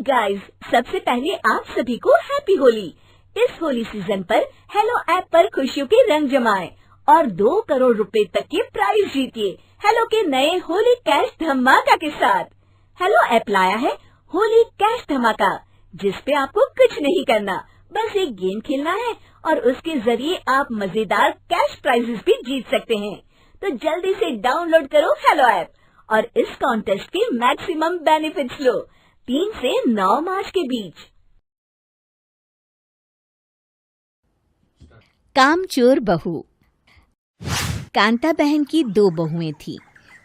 Guys, सबसे पहले आप सभी को हैप्पी होली। इस होली सीजन पर हेलो ऐप पर खुशियों के रंग जमाएं और 2 करोड़ रुपए तक के प्राइज जीतिए हेलो के नए होली कैश धमाका के साथ। हेलो ऐप लाया है होली कैश धमाका, जिसपे आपको कुछ नहीं करना, बस एक गेम खेलना है और उसके जरिए आप मजेदार कैश प्राइजेस भी जीत सकते हैं। तो जल्दी से डाउनलोड करो हेलो ऐप और इस कॉन्टेस्ट के मैक्सिमम बेनिफिट्स लो 3 से 9 मार्च के बीच। कामचोर बहू। कांता बहन की 2 बहुएं थी,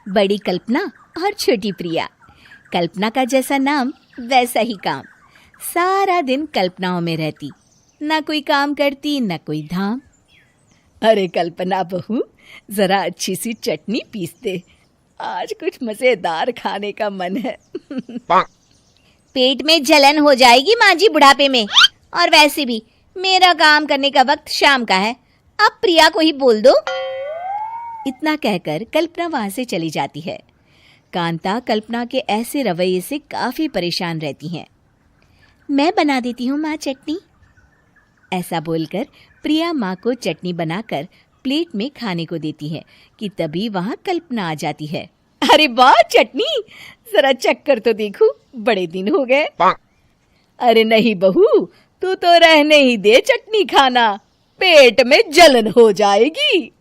बड़ी कल्पना और छोटी प्रिया। कल्पना का जैसा नाम वैसा ही काम। सारा दिन कल्पनाओं में रहती, ना कोई काम करती न कोई धाम। अरे कल्पना बहू, जरा अच्छी सी चटनी पीस दे, आज कुछ मजेदार खाने का मन है। पेट में जलन हो जाएगी माँ जी बुढ़ापे में, और वैसे भी मेरा काम करने का वक्त शाम का है, अब प्रिया को ही बोल दो। इतना कहकर कल्पना वहां से चली जाती है। कांता कल्पना के ऐसे रवैये से काफी परेशान रहती हैं। मैं बना देती हूँ माँ चटनी। ऐसा बोलकर प्रिया माँ को चटनी बनाकर प्लेट में खाने को देती है कि तभी वहां कल्पना आ जाती है। अरे वाह चटनी, जरा चख कर तो देखूं, बड़े दिन हो गए। अरे नहीं बहू, तू तो रहने ही दे चटनी खाना, पेट में जलन हो जाएगी।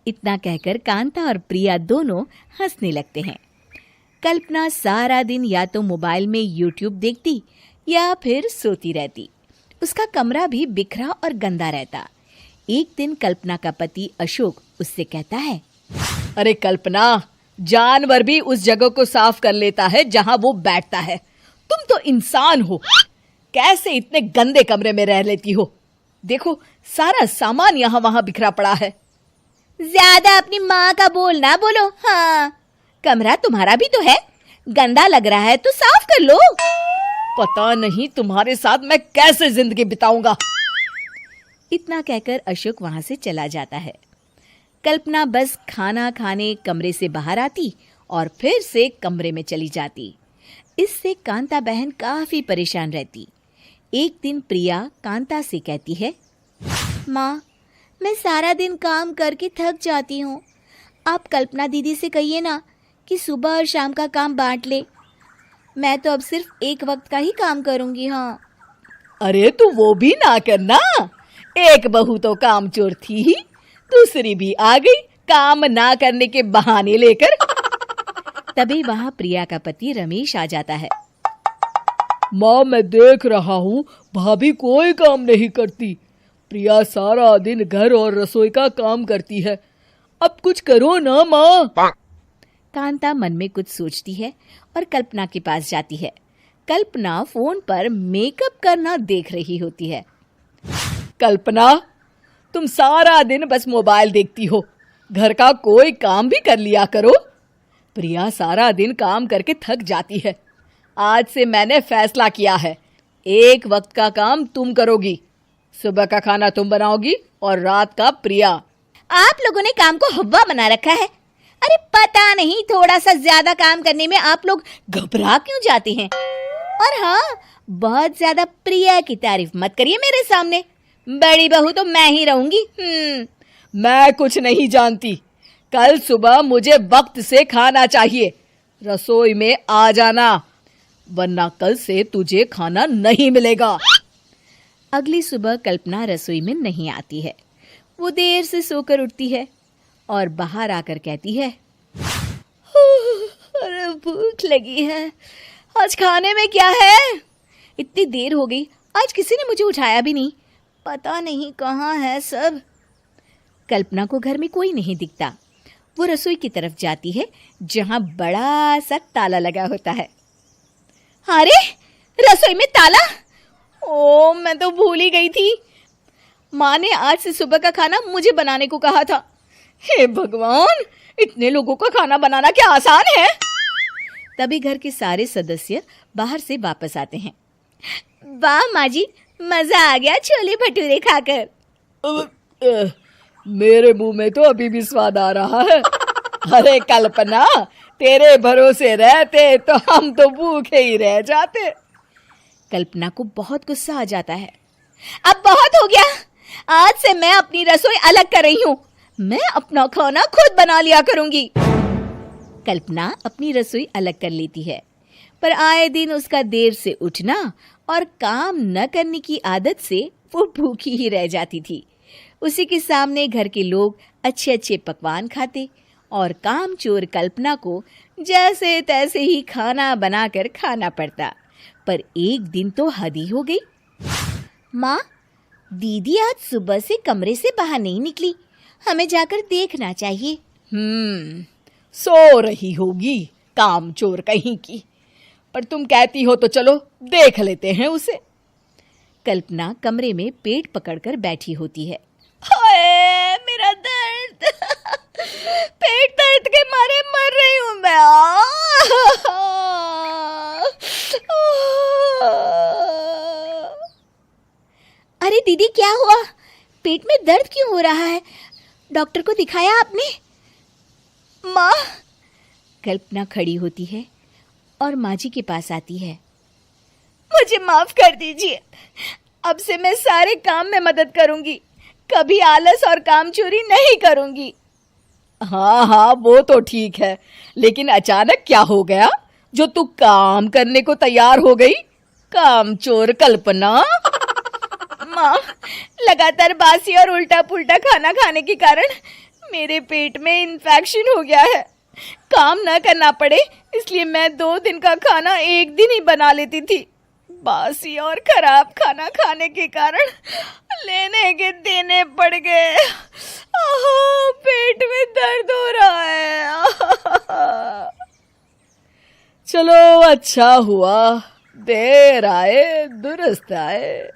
इतना कहकर कांता और प्रिया दोनों हंसने लगते हैं। कल्पना सारा दिन या तो मोबाइल में यूट्यूब देखती या फिर सोती रहती। उसका कमरा भी बिखरा और गंदा रहता। एक दिन कल्पना का पति अशोक उससे कहता है, अरे कल्पना, जानवर भी उस जगह को साफ कर लेता है जहां वो बैठता है, तुम तो इंसान हो, कैसे इतने गंदे कमरे में रह लेती हो? देखो सारा सामान यहाँ वहां बिखरा पड़ा है। ज्यादा अपनी माँ का बोल ना बोलो। हाँ, कमरा तुम्हारा भी तो है, गंदा लग रहा है तो साफ कर लो। पता नहीं तुम्हारे साथ मैं कैसे जिंदगी बिताऊंगा। इतना कहकर अशोक वहां से चला जाता है। कल्पना बस खाना खाने कमरे से बाहर आती और फिर से कमरे में चली जाती। इससे कांता बहन काफी परेशान रहती। एक दिन प्रिया कांता से कहती है, माँ, मैं सारा दिन काम करके थक जाती हूँ, आप कल्पना दीदी से कहिए ना कि सुबह और शाम का काम बांट ले, मैं तो अब सिर्फ एक वक्त का ही काम करूँगी। हाँ। अरे तू वो भी ना करना, एक बहू तो कामचोर थी ही, दूसरी भी आ गई काम ना करने के बहाने लेकर। तभी वहां प्रिया का पति रमेश आ जाता है। माँ, मैं देख रहा हूँ भाभी कोई काम नहीं करती, प्रिया सारा दिन घर और रसोई का काम करती है, अब कुछ करो ना माँ। कांता मन में कुछ सोचती है और कल्पना के पास जाती है। कल्पना फोन पर मेकअप करना देख रही होती है। कल्पना, तुम सारा दिन बस मोबाइल देखती हो, घर का कोई काम भी कर लिया करो। प्रिया सारा दिन काम करके थक जाती है, आज से मैंने फैसला किया है, एक वक्त का काम तुम करोगी, सुबह का खाना तुम बनाओगी और रात का प्रिया। आप लोगों ने काम को हव्वा बना रखा है। अरे पता नहीं थोड़ा सा ज्यादा काम करने में आप लोग घबरा क्यों जाते हैं। और हाँ, बहुत ज्यादा प्रिया की तारीफ मत करिए मेरे सामने, बड़ी बहू तो मैं ही रहूंगी। मैं कुछ नहीं जानती, कल सुबह मुझे वक्त से खाना चाहिए, रसोई में आ जाना, वरना कल से तुझे खाना नहीं मिलेगा। अगली सुबह कल्पना रसोई में नहीं आती है। वो देर से सोकर उठती है और बाहर आकर कहती है, अरे भूख लगी है, आज खाने में क्या है? इतनी देर हो गई, आज किसी ने मुझे उठाया भी नहीं, पता नहीं कहाँ है सब। कल्पना को घर में कोई नहीं दिखता। वो रसोई की तरफ जाती है जहां बड़ा सा ताला लगा होता है। अरे रसोई में ताला? ओ, मैं तो भूल ही गई थी। माँ ने आज से सुबह का खाना मुझे बनाने को कहा था। हे भगवान, इतने लोगों का खाना बनाना क्या आसान है? तभी घर के सारे सदस्य बाहर से वापस आते हैं। वाह माँ जी, मजा आ गया छोले भटूरे खाकर। मेरे मुंह में तो अभी भी स्वाद आ रहा है। अरे कल्पना, तेरे भरोसे रहते तो हम तो भूखे ही रह जाते। कल्पना को बहुत गुस्सा आ जाता है। अब बहुत हो गया, आज से मैं अपनी रसोई अलग कर रही हूँ। मैं अपना खाना खुद बना लिया करूंगी। कल्पना अपनी रसोई अलग कर लेती है, पर आए दिन उसका देर से उठना और काम न करने की आदत से वो भूखी ही रह जाती थी। उसी के सामने घर के लोग अच्छे अच्छे पकवान खाते और कामचोर कल्पना को जैसे तैसे ही खाना बनाकर खाना पड़ता। पर एक दिन तो हद ही हो गई। माँ, दीदी आज सुबह से कमरे से बाहर नहीं निकली, हमें जाकर देखना चाहिए। सो रही होगी कामचोर कहीं की, पर तुम कहती हो तो चलो देख लेते हैं उसे। कल्पना कमरे में पेट पकड़कर बैठी होती है। हाय मेरा दर्द, पेट दर्द के मारे मर रही हूं मैं। अरे दीदी, क्या हुआ? पेट में दर्द क्यों हो रहा है? डॉक्टर को दिखाया आपने? माँ, कल्पना खड़ी होती है और माँ जी के पास आती है। मुझे माफ कर दीजिए, अब से मैं सारे काम में मदद करूंगी, कभी आलस और काम चोरी नहीं करूंगी। हाँ, वो तो ठीक है, लेकिन अचानक क्या हो गया जो तू काम करने को तैयार हो गई? कामचोर कल्पना। माँ, लगातार बासी और उल्टा पुल्टा खाना खाने के कारण मेरे पेट में इन्फेक्शन हो गया है। काम न करना पड़े इसलिए मैं 2 दिन का खाना एक दिन ही बना लेती थी। बासी और खराब खाना खाने के कारण लेने के देने पड़ गए। पेट में दर्द हो रहा है। चलो अच्छा हुआ, देर आए दुरुस्त आए।